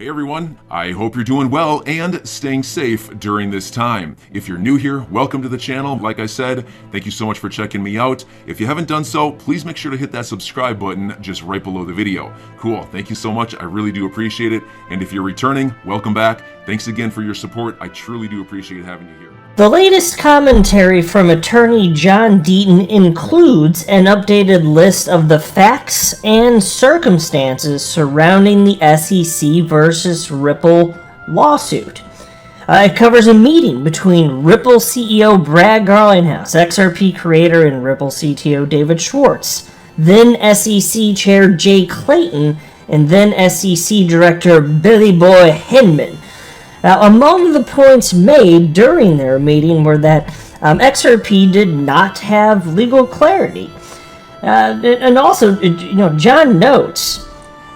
Hey everyone, I hope you're doing well and staying safe during this time. If you're new here, welcome to the channel. Like I said, thank you so much for checking me out. If you haven't done so, please make sure to hit that subscribe button just right below the video. Cool, thank you so much. I really do appreciate it. And if you're returning, welcome back. Thanks again for your support. I truly do appreciate having you here. The latest commentary from attorney John Deaton includes an updated list of the facts and circumstances surrounding the SEC versus Ripple lawsuit. It covers a meeting between Ripple CEO Brad Garlinghouse, XRP creator, and Ripple CTO David Schwartz, then SEC Chair Jay Clayton, and then SEC Director Billy Boy Hinman. Now, among the points made during their meeting were that XRP did not have legal clarity. And also, John notes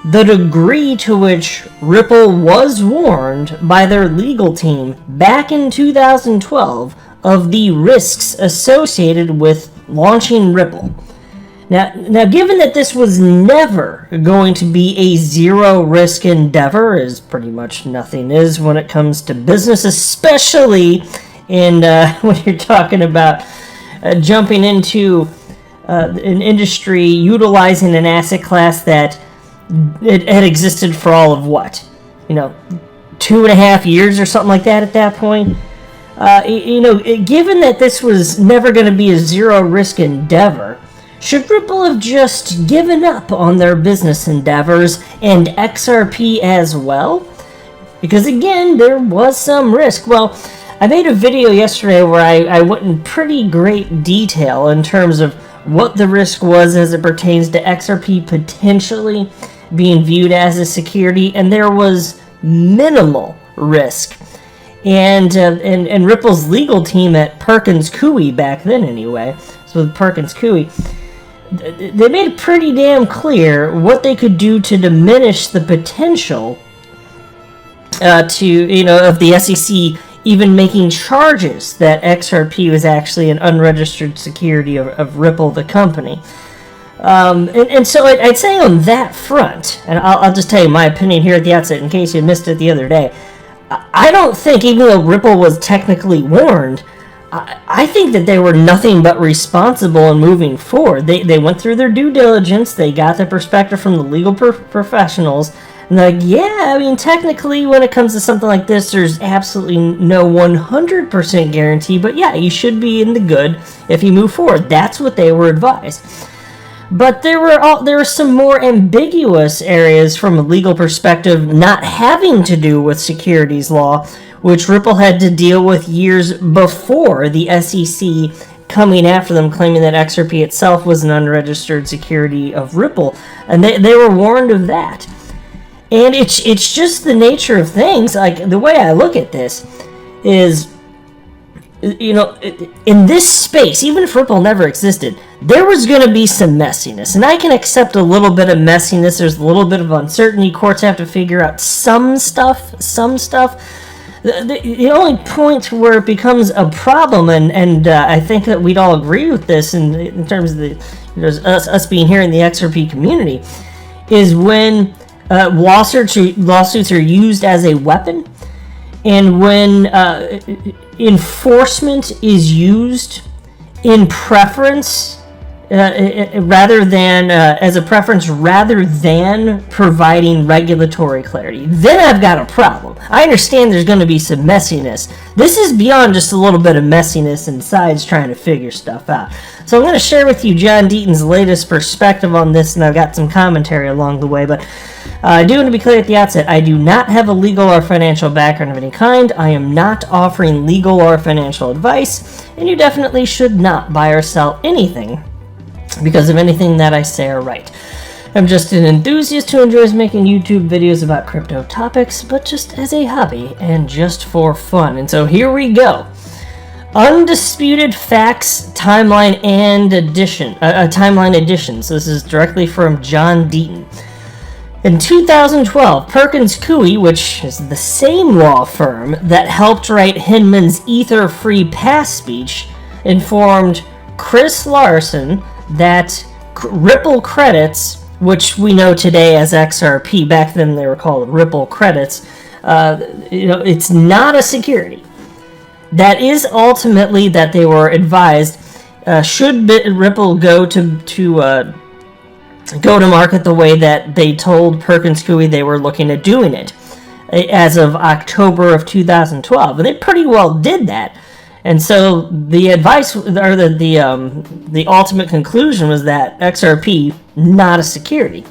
the degree to which Ripple was warned by their legal team back in 2012 of the risks associated with launching Ripple. Now, given that this was never going to be a zero-risk endeavor, as pretty much nothing is when it comes to business, especially in when you're talking about jumping into an industry utilizing an asset class that it had existed for all of 2.5 years or something like that at that point. Given that this was never going to be a zero-risk endeavor, should Ripple have just given up on their business endeavors and XRP as well? Because again, there was some risk. Well, I made a video yesterday where I went in pretty great detail in terms of what the risk was as it pertains to XRP potentially being viewed as a security, and there was minimal risk. And Ripple's legal team at Perkins Coie back then anyway, so with Perkins Coie, they made it pretty damn clear what they could do to diminish the potential of the SEC even making charges that XRP was actually an unregistered security of Ripple, the company. And so I'd say on that front, and I'll just tell you my opinion here at the outset in case you missed it the other day, I don't think, even though Ripple was technically warned, I think that they were nothing but responsible in moving forward. They went through their due diligence, they got the perspective from the legal professionals, and they're like, yeah, I mean, technically when it comes to something like this, there's absolutely no 100% guarantee, but yeah, you should be in the good if you move forward. That's what they were advised. But there were some more ambiguous areas from a legal perspective not having to do with securities law, which Ripple had to deal with years before the SEC coming after them, claiming that XRP itself was an unregistered security of Ripple, and they were warned of that. And it's just the nature of things. Like, the way I look at this is, in this space, even if Ripple never existed, there was going to be some messiness, and I can accept a little bit of messiness. There's a little bit of uncertainty. Courts have to figure out some stuff. The only point where it becomes a problem, and I think that we'd all agree with this in terms of us being here in the XRP community, is when lawsuits are used as a weapon, and when enforcement is used in preference rather than providing regulatory clarity. Then I've got a problem. I understand there's going to be some messiness. This is beyond just a little bit of messiness and sides trying to figure stuff out. So I'm going to share with you John Deaton's latest perspective on this, and I've got some commentary along the way, but I do want to be clear at the outset, I do not have a legal or financial background of any kind. I am not offering legal or financial advice, and you definitely should not buy or sell anything because of anything that I say or write. I'm just an enthusiast who enjoys making YouTube videos about crypto topics, but just as a hobby and just for fun. And so here we go. Undisputed facts, timeline and timeline editions. This is directly from John Deaton. In 2012, Perkins Coie, which is the same law firm that helped write Hinman's Ether-free pass speech, informed Chris Larson that Ripple credits which we know today as XRP. Back then they were called Ripple credits. It's not a security. That is ultimately that they were advised. Should Ripple go to market the way that they told Perkins Coie they were looking at doing it as of October of 2012, and they pretty well did that. And so the advice, or the ultimate conclusion, was that XRP, not a security.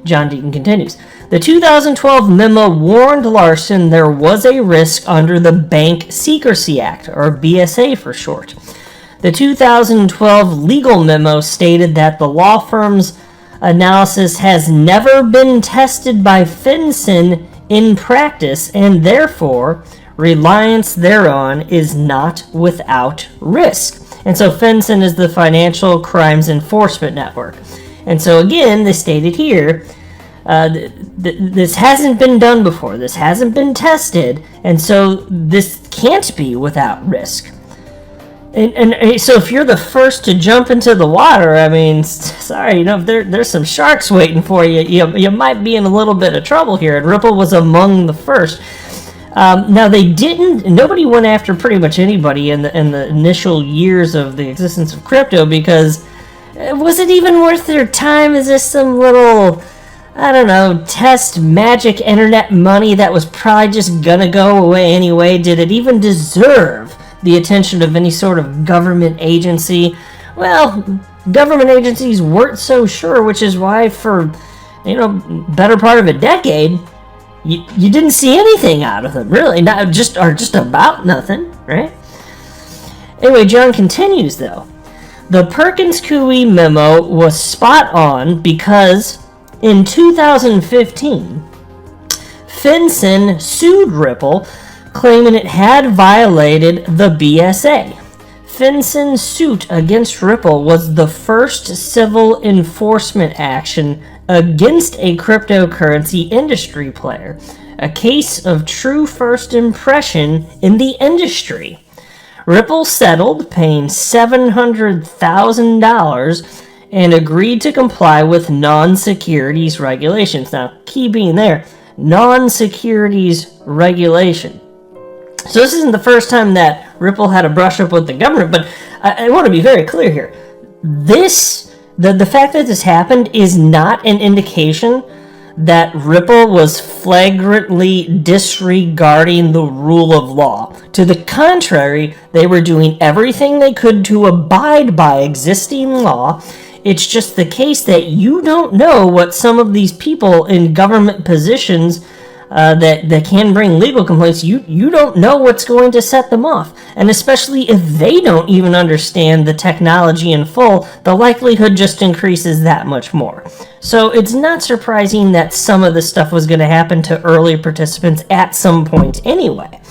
John Deaton continues. The 2012 memo warned Larson there was a risk under the Bank Secrecy Act, or BSA for short. The 2012 legal memo stated that the law firm's analysis has never been tested by FinCEN in practice, and therefore reliance thereon is not without risk. And so FinCEN is the Financial Crimes Enforcement Network. And so again, they stated here, this hasn't been done before, this hasn't been tested, and so this can't be without risk. And so if you're the first to jump into the water, I mean, sorry, if there's some sharks waiting for you, you might be in a little bit of trouble here. And Ripple was among the first. Now nobody went after pretty much anybody in the initial years of the existence of crypto, because was it even worth their time? Is this some little, I don't know, test magic internet money that was probably just gonna go away anyway? Did it even deserve the attention of any sort of government agency? Well, government agencies weren't so sure, which is why for, better part of a decade, you didn't see anything out of them, really, just about nothing, right? Anyway, John continues, though. The Perkins Coie memo was spot on because in 2015, FinCEN sued Ripple, claiming it had violated the BSA. FinCEN's suit against Ripple was the first civil enforcement action against a cryptocurrency industry player, a case of true first impression in the industry. Ripple settled, paying $700,000, and agreed to comply with non-securities regulations. Now, key being there, non-securities regulation. So this isn't the first time that Ripple had a brush up with the government, but I want to be very clear here. The fact that this happened is not an indication that Ripple was flagrantly disregarding the rule of law. To the contrary, they were doing everything they could to abide by existing law. It's just the case that you don't know what some of these people in government positions that can bring legal complaints, you don't know what's going to set them off. And especially if they don't even understand the technology in full, the likelihood just increases that much more. So it's not surprising that some of this stuff was going to happen to early participants at some point anyway.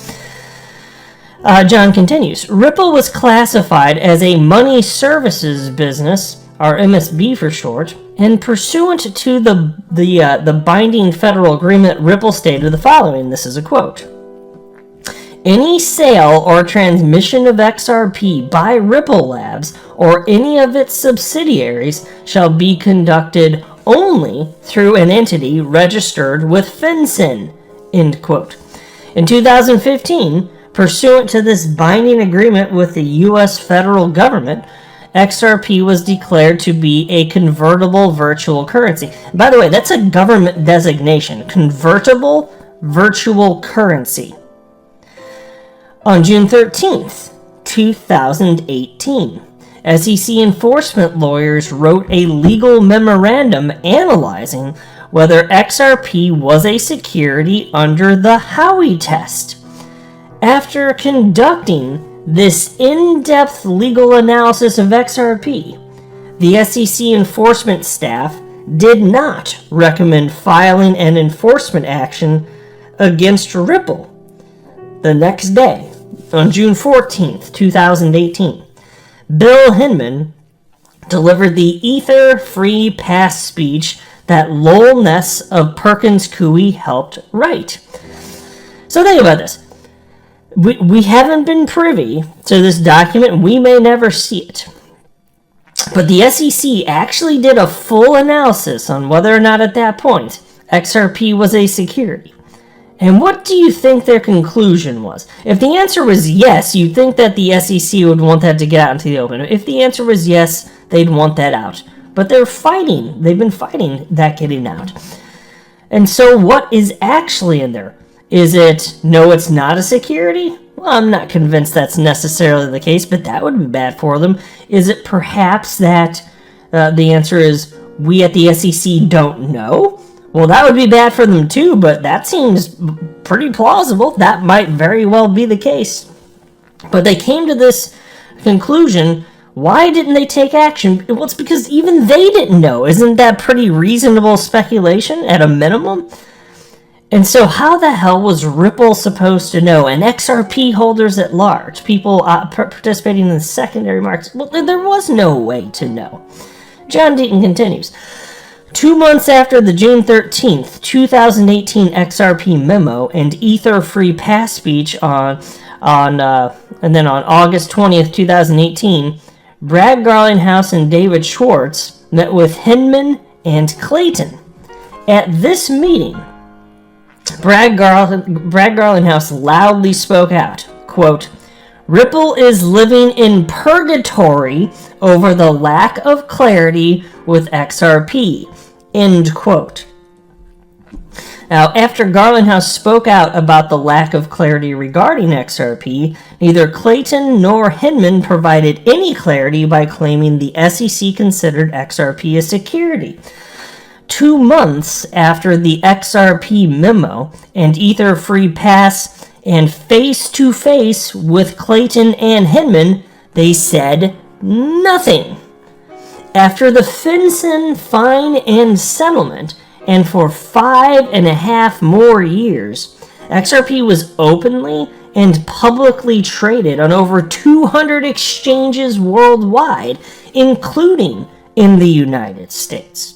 John continues, Ripple was classified as a money services business, or MSB for short, and pursuant to the binding federal agreement, Ripple stated the following. This is a quote. Any sale or transmission of XRP by Ripple Labs or any of its subsidiaries shall be conducted only through an entity registered with FinCEN, end quote. In 2015, pursuant to this binding agreement with the U.S. federal government, XRP was declared to be a convertible virtual currency. By the way, that's a government designation, convertible virtual currency. On June 13th, 2018, SEC enforcement lawyers wrote a legal memorandum analyzing whether XRP was a security under the Howey test. After conducting this in-depth legal analysis of XRP, the SEC enforcement staff did not recommend filing an enforcement action against Ripple. The next day, on June 14th, 2018, Bill Hinman delivered the Ether Free Pass speech that Lowell Ness of Perkins Coie helped write. So think about this. We haven't been privy to this document. We may never see it. But the SEC actually did a full analysis on whether or not at that point XRP was a security. And what do you think their conclusion was? If the answer was yes, you'd think that the SEC would want that to get out into the open. If the answer was yes, they'd want that out. But they're fighting. They've been fighting that getting out. And so what is actually in there? Is it, no, it's not a security? Well, I'm not convinced that's necessarily the case, but that would be bad for them. Is it perhaps that the answer is, we at the SEC don't know? Well, that would be bad for them too, but that seems pretty plausible. That might very well be the case. But they came to this conclusion. Why didn't they take action? Well, it's because even they didn't know. Isn't that pretty reasonable speculation at a minimum? And so how the hell was Ripple supposed to know? And XRP holders at large, people participating in the secondary markets, well, there was no way to know. John Deaton continues. 2 months after the June 13th, 2018 XRP memo and Ether free pass speech and then on August 20th, 2018, Brad Garlinghouse and David Schwartz met with Hinman and Clayton. At this meeting, Brad Garlinghouse loudly spoke out, quote, "Ripple is living in purgatory over the lack of clarity with XRP," end quote. Now, after Garlinghouse spoke out about the lack of clarity regarding XRP, neither Clayton nor Hinman provided any clarity by claiming the SEC considered XRP a security. 2 months after the XRP memo and Ether free pass and face-to-face with Clayton and Hinman, they said nothing. After the FinCEN fine and settlement, and for 5.5 more years, XRP was openly and publicly traded on over 200 exchanges worldwide, including in the United States.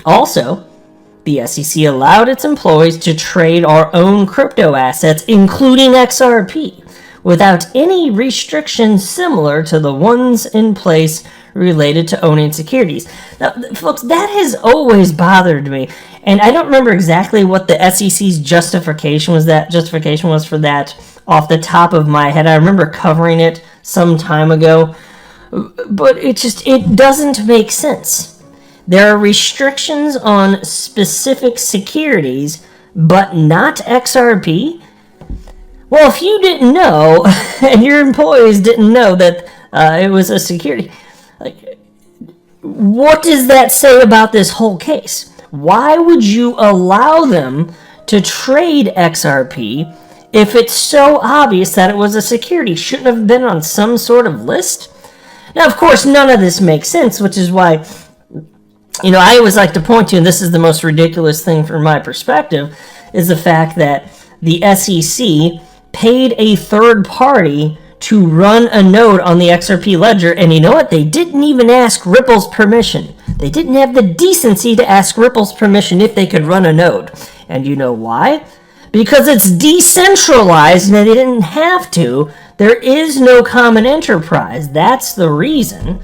Also, the SEC allowed its employees to trade our own crypto assets, including XRP, without any restrictions similar to the ones in place related to owning securities. Now, folks, that has always bothered me, and I don't remember exactly what the SEC's justification was for that off the top of my head. I remember covering it some time ago, but it doesn't make sense. There are restrictions on specific securities, but not XRP? Well, if you didn't know, and your employees didn't know that it was a security, what does that say about this whole case? Why would you allow them to trade XRP if it's so obvious that it was a security? Shouldn't have been on some sort of list? Now, of course, none of this makes sense, which is why, I always like to point to, and this is the most ridiculous thing from my perspective, is the fact that the SEC paid a third party to run a node on the XRP ledger, and you know what? They didn't even ask Ripple's permission. They didn't have the decency to ask Ripple's permission if they could run a node. And you know why? Because it's decentralized and they didn't have to. There is no common enterprise. That's the reason.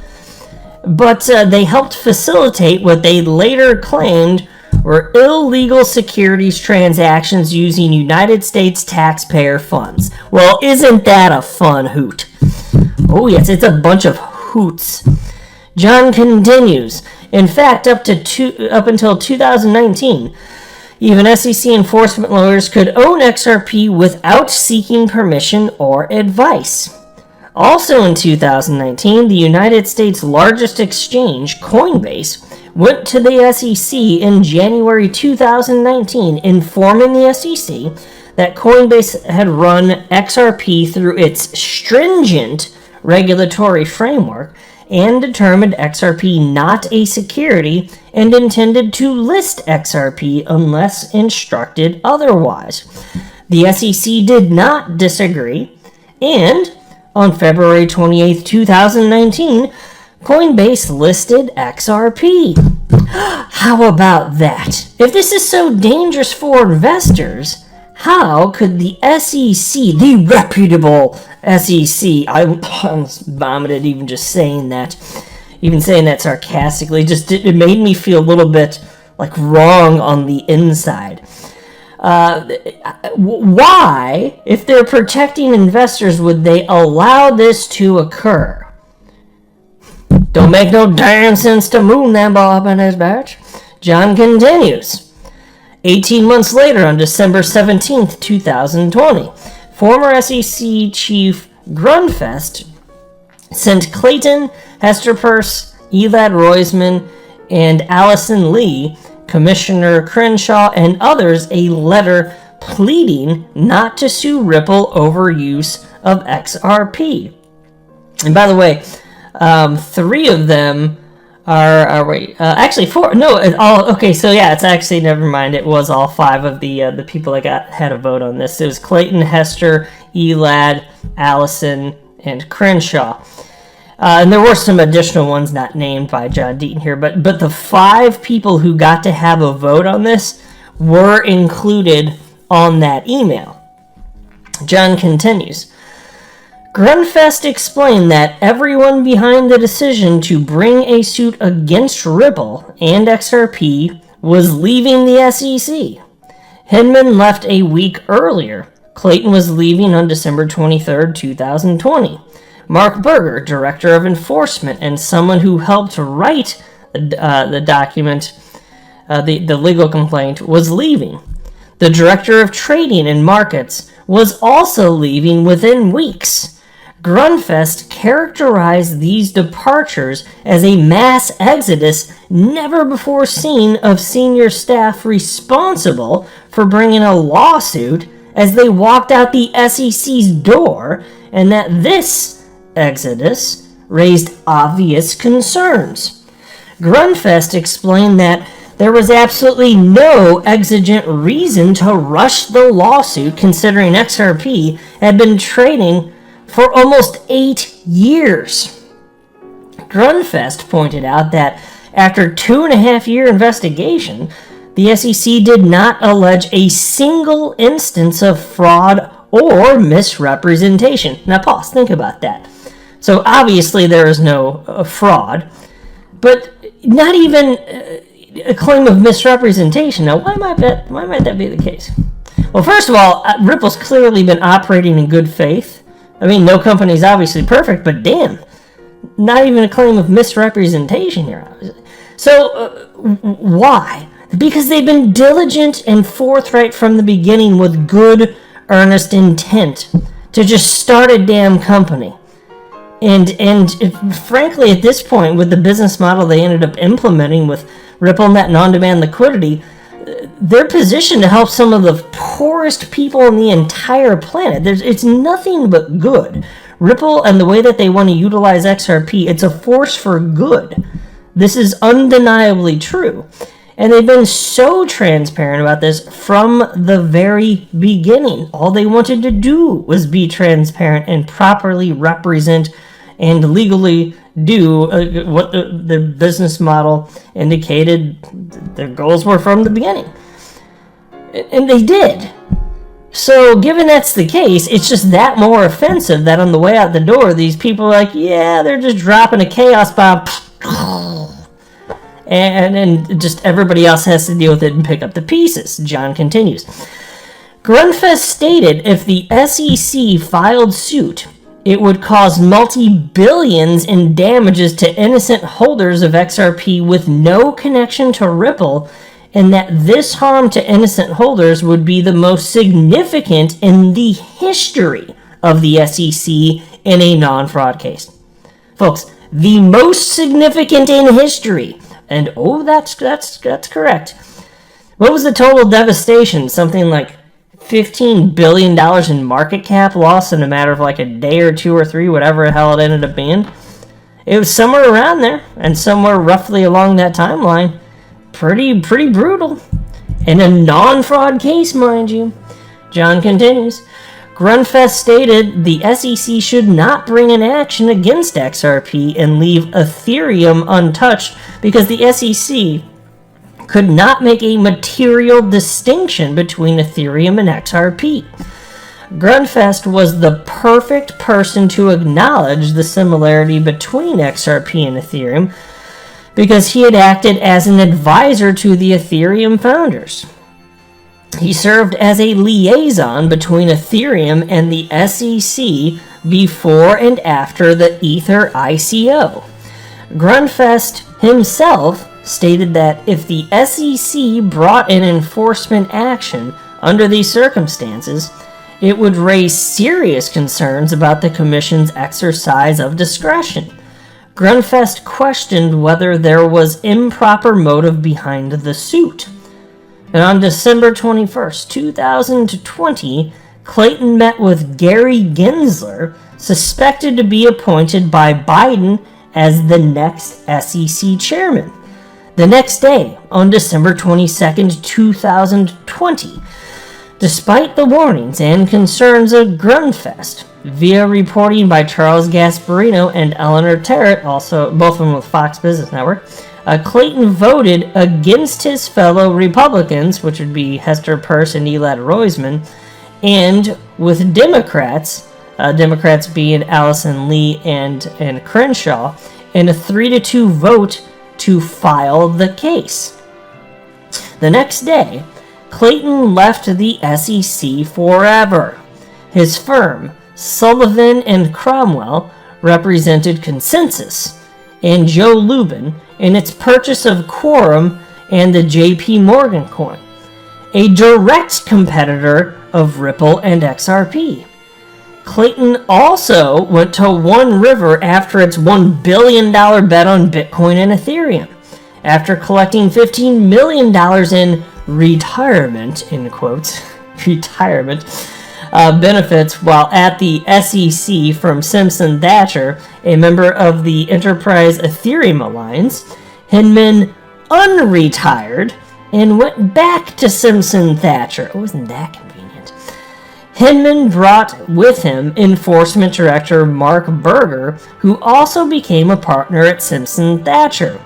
But they helped facilitate what they later claimed were illegal securities transactions using United States taxpayer funds. Well, isn't that a fun hoot? Oh yes, it's a bunch of hoots. John continues. In fact, up until 2019, even SEC enforcement lawyers could own XRP without seeking permission or advice. Also in 2019, the United States' largest exchange, Coinbase, went to the SEC in January 2019, informing the SEC that Coinbase had run XRP through its stringent regulatory framework and determined XRP not a security and intended to list XRP unless instructed otherwise. The SEC did not disagree, and on February 28, 2019, Coinbase listed XRP. How about that? If this is so dangerous for investors, How could the SEC, the reputable SEC, I almost vomited even just saying that, sarcastically, it made me feel a little bit like wrong on the inside. Why, if they're protecting investors, would they allow this to occur? Don't make no damn sense to Moon that Bob and his batch. John continues. 18 months later, on December 17th, 2020, former SEC Chief Grunfest sent Clayton Hesterpers, Elad Roisman, and Allison Lee, Commissioner Crenshaw, and others a letter pleading not to sue Ripple over use of XRP. And by the way, 3 of them actually 4. No, okay. So yeah, it's actually, never mind. It was all 5 of the people that had a vote on this. It was Clayton, Hester, Elad, Allison, and Crenshaw. And there were some additional ones not named by John Deaton here, but the 5 people who got to have a vote on this were included on that email. John continues. Grunfest explained that everyone behind the decision to bring a suit against Ripple and XRP was leaving the SEC. Hinman left a week earlier. Clayton was leaving on December 23, 2020. Mark Berger, Director of Enforcement and someone who helped write the document, the legal complaint, was leaving. The Director of Trading and Markets was also leaving within weeks. Grunfest characterized these departures as a mass exodus never before seen of senior staff responsible for bringing a lawsuit as they walked out the SEC's door, and that this exodus raised obvious concerns. Grunfest explained that there was absolutely no exigent reason to rush the lawsuit, considering XRP had been trading for almost 8 years. Grunfest pointed out that after 2.5-year investigation, the SEC did not allege a single instance of fraud or misrepresentation. Now pause, think about that. So obviously there is no fraud, but not even a claim of misrepresentation. Now why might that be the case? Well, first of all, Ripple's clearly been operating in good faith. I mean, no company's obviously perfect, but damn, not even a claim of misrepresentation here. So, why? Because they've been diligent and forthright from the beginning with good, earnest intent to just start a damn company. And frankly, at this point, with the business model they ended up implementing with RippleNet and on-demand liquidity, they're positioned to help some of the poorest people on the entire planet. It's nothing but good. Ripple and the way that they want to utilize XRP, it's a force for good. This is undeniably true. And they've been so transparent about this from the very beginning. All they wanted to do was be transparent and properly represent and legally do what the business model indicated their goals were from the beginning. And they did. So given that's the case, it's just that more offensive that on the way out the door, these people are like, yeah, they're just dropping a chaos bomb. And then just everybody else has to deal with it and pick up the pieces. John continues. Grunfest stated if the SEC filed suit, it would cause multi-billions in damages to innocent holders of XRP with no connection to Ripple, and that this harm to innocent holders would be the most significant in the history of the SEC in a non-fraud case. Folks, the most significant in history. And that's correct. What was the total devastation? Something like $15 billion in market cap loss in a matter of like a day or 2 or 3, whatever the hell it ended up being. It was somewhere around there, and somewhere roughly along that timeline. Pretty brutal. In a non-fraud case, mind you. John continues. Grunfest stated the SEC should not bring an action against XRP and leave Ethereum untouched because the SEC could not make a material distinction between Ethereum and XRP. Grunfest was the perfect person to acknowledge the similarity between XRP and Ethereum because he had acted as an advisor to the Ethereum founders. He served as a liaison between Ethereum and the SEC before and after the Ether ICO. Grunfest himself stated that if the SEC brought an enforcement action under these circumstances, it would raise serious concerns about the Commission's exercise of discretion. Grunfest questioned whether there was improper motive behind the suit. And on December 21st, 2020, Clayton met with Gary Gensler, suspected to be appointed by Biden as the next SEC chairman. The next day, on December 22nd, 2020, despite the warnings and concerns of Grunfest, via reporting by Charles Gasparino and Eleanor Terrett, also both of them with Fox Business Network, Clayton voted against his fellow Republicans, which would be Hester Peirce and Elad Roizman, and with Democrats, Democrats being Allison Lee and Crenshaw, in a 3-2 vote to file the case. The next day, Clayton left the SEC forever. His firm, Sullivan and Cromwell, represented Consensus, and Joe Lubin in its purchase of Quorum and the JP Morgan coin, a direct competitor of Ripple and XRP. Clayton also went to One River after its $1 billion bet on Bitcoin and Ethereum, after collecting $15 million in retirement, in quotes, retirement, benefits while at the SEC from Simpson Thacher, a member of the Enterprise Ethereum Alliance. Hinman unretired and went back to Simpson Thacher. Oh, isn't that convenient? Hinman brought with him enforcement director Mark Berger, who also became a partner at Simpson Thacher.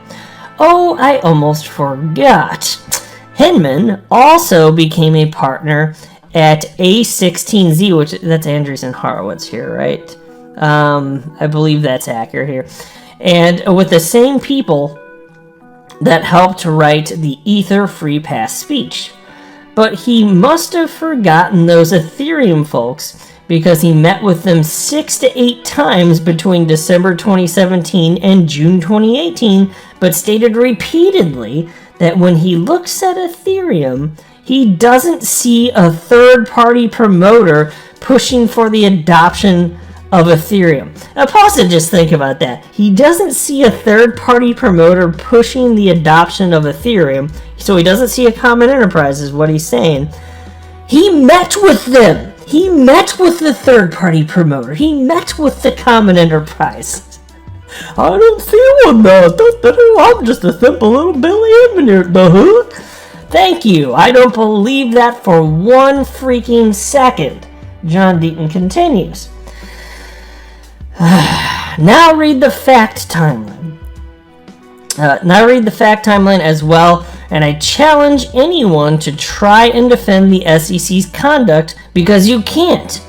Oh, I almost forgot. Hinman also became a partner at A16Z, which that's Andreessen Horowitz here, right? I believe that's accurate here. And with the same people that helped write the Ether Free Pass speech. But he must have forgotten those Ethereum folks because he met with them 6 to 8 times between December 2017 and June 2018, but stated repeatedly that when he looks at Ethereum, he doesn't see a third-party promoter pushing for the adoption of Ethereum. Now pause and just think about that. He doesn't see a third-party promoter pushing the adoption of Ethereum, so he doesn't see a common enterprise is what he's saying. He met with them. He met with the third-party promoter. He met with the common enterprise. I don't see one now. I'm just a simple little Billy engineer at the hood. Thank you. I don't believe that for one freaking second. John Deaton continues. Now read the fact timeline. As well, and I challenge anyone to try and defend the SEC's conduct because you can't.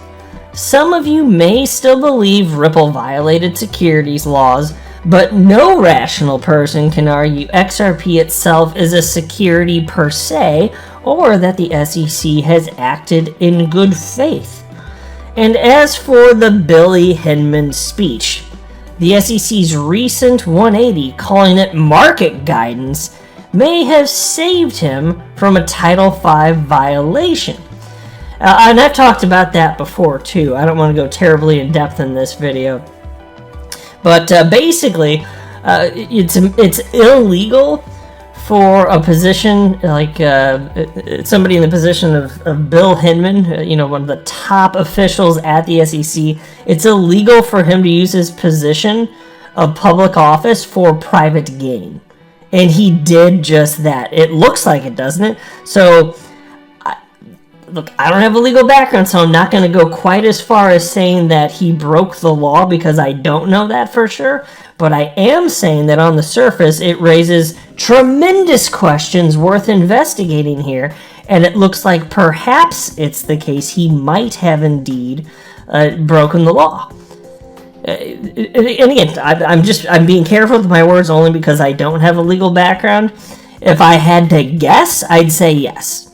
Some of you may still believe Ripple violated securities laws, but no rational person can argue XRP itself is a security per se, or that the SEC has acted in good faith. And as for the Billy Hinman speech, the SEC's recent 180 calling it market guidance may have saved him from a Title V violation. And I've talked about that before too. I don't want to go terribly in depth in this video. But basically, it's illegal for a position like somebody in the position of Bill Hinman, one of the top officials at the SEC. It's illegal for him to use his position of public office for private gain. And he did just that. It looks like it, doesn't it? So look, I don't have a legal background, so I'm not going to go quite as far as saying that he broke the law, because I don't know that for sure. But I am saying that on the surface, it raises tremendous questions worth investigating here. And it looks like perhaps it's the case he might have indeed broken the law. And again, I'm being careful with my words only because I don't have a legal background. If I had to guess, I'd say yes.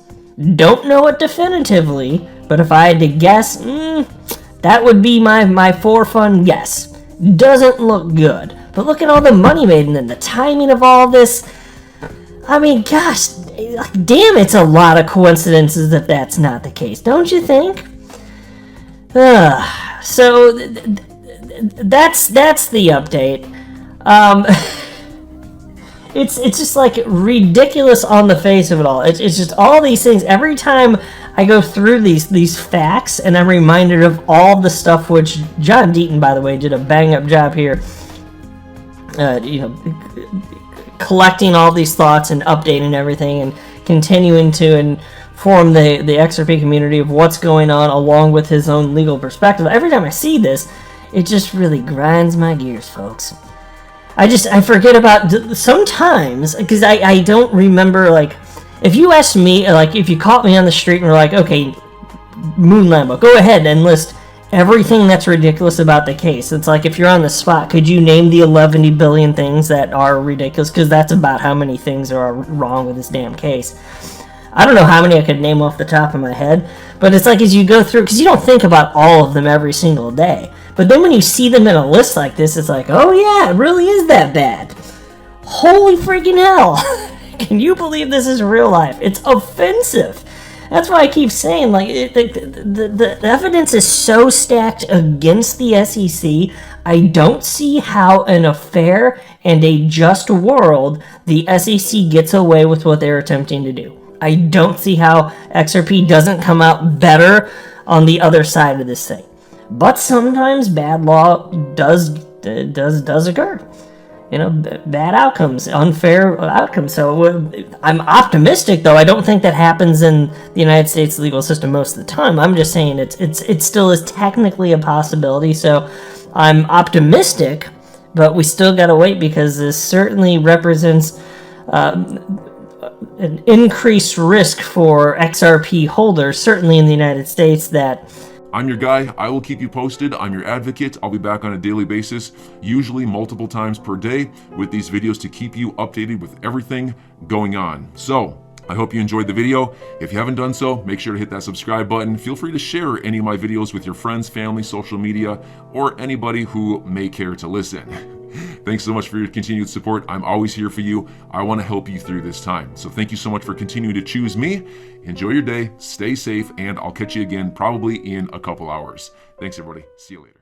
Don't know it definitively, but if I had to guess, that would be my for fun guess. Doesn't look good. But look at all the money made and then the timing of all this. I mean, gosh, damn, it's a lot of coincidences if that's not the case, don't you think? So that's the update. It's just like ridiculous on the face of it all. It's just all these things. Every time I go through these facts, and I'm reminded of all the stuff which John Deaton, by the way, did a bang up job here. Collecting all these thoughts and updating everything and continuing to inform the XRP community of what's going on along with his own legal perspective. Every time I see this, it just really grinds my gears, folks. I forget about sometimes, because I don't remember, like, if you asked me, like, if you caught me on the street and were like, okay, Moon Lambo, go ahead and list everything that's ridiculous about the case. It's like, if you're on the spot, could you name the 11 billion things that are ridiculous? Because that's about how many things are wrong with this damn case. I don't know how many I could name off the top of my head, but it's like as you go through, because you don't think about all of them every single day. But then when you see them in a list like this, it's like, oh yeah, it really is that bad. Holy freaking hell. Can you believe this is real life? It's offensive. That's why I keep saying, like, the evidence is so stacked against the SEC, I don't see how in a fair and a just world the SEC gets away with what they're attempting to do. I don't see how XRP doesn't come out better on the other side of this thing. But sometimes bad law does occur. You know, bad outcomes, unfair outcomes. So I'm optimistic, though. I don't think that happens in the United States legal system most of the time. I'm just saying it still is technically a possibility. So I'm optimistic, but we still got to wait, because this certainly represents an increased risk for XRP holders, certainly in the United States, that... I'm your guy. I will keep you posted. I'm your advocate. I'll be back on a daily basis, usually multiple times per day, with these videos to keep you updated with everything going on. So I hope you enjoyed the video. If you haven't done so, make sure to hit that subscribe button. Feel free to share any of my videos with your friends, family, social media, or anybody who may care to listen. Thanks so much for your continued support. I'm always here for you. I want to help you through this time. So thank you so much for continuing to choose me. Enjoy your day, stay safe, and I'll catch you again probably in a couple hours. Thanks, everybody. See you later.